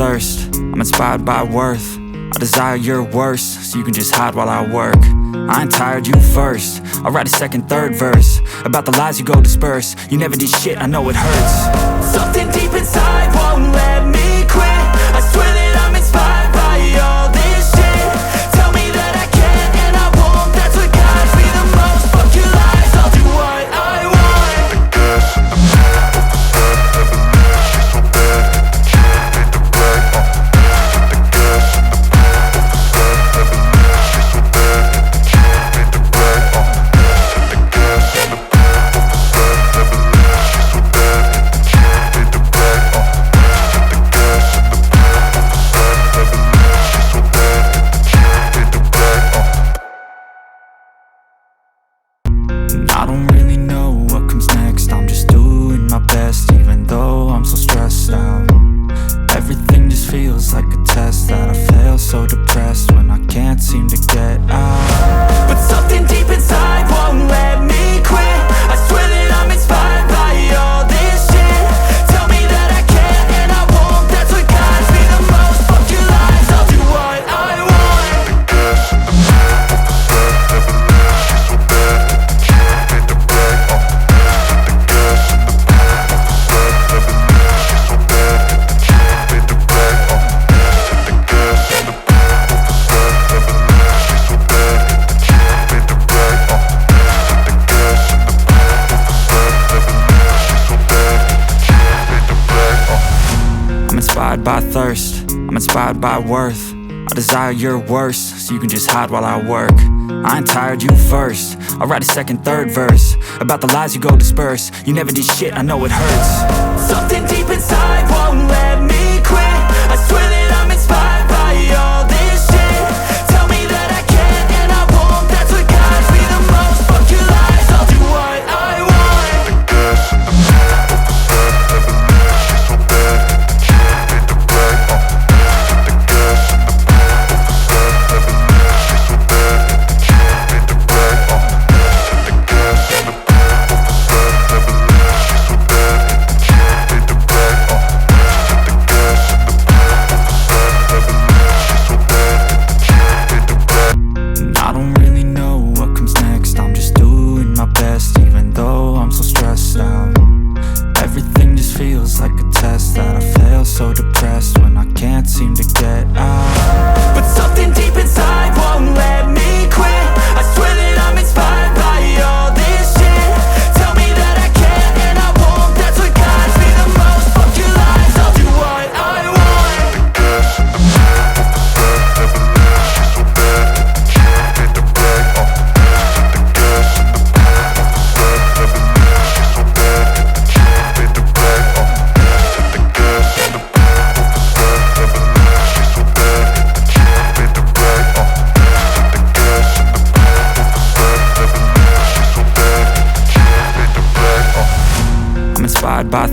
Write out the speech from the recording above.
thirst, I'm inspired by worth. I desire your worst, so you can just hide while I work. I ain't tired, you first. I'll write a second, third verse about the lies you go disperse. You never did shit, I know it hurts. Something deep inside won't let me quit. I swear that I'm inspired by all this shit. Tell me that I can't and I won't. That's what guides me the most. Fuck your lies, I'll do what I want. I don't really know what comes next. I'm just doing my best, even though I'm so stressed out. Everything just feels like a test that I fail, so depressed when I can't seem to get out. But something deep inside won't let me quit. I swear that I'm inspired by all this shit. Tell me that I can't and I won't. That's what guides me the most. Fuck your lies, I'll do what I want. I'm inspired by thirst, I'm inspired by worth. I desire your worst, so you can just hide while I work. I ain't tired, you first. I'll write a second, third verse about the lies you go disperse. You never did shit, I know it hurts. Something deep inside won't let me quit. I swear that I'm inspired by all this shit. Tell me that I can't and I won't. That's what guides me the most. Fuck your lies, I'll do what I want. I don't really know what comes next. I'm just doing my best, even though I'm so stressed out. Everything just feels like a test that I fail, so depressed when I can't seem to get out. But something deep inside won't let me quit. I swear that I'm inspired by all this shit. Tell me that I can't and I won't. That's what guides me the most. Fuck your lies, I'll do what I want. I'm inspired by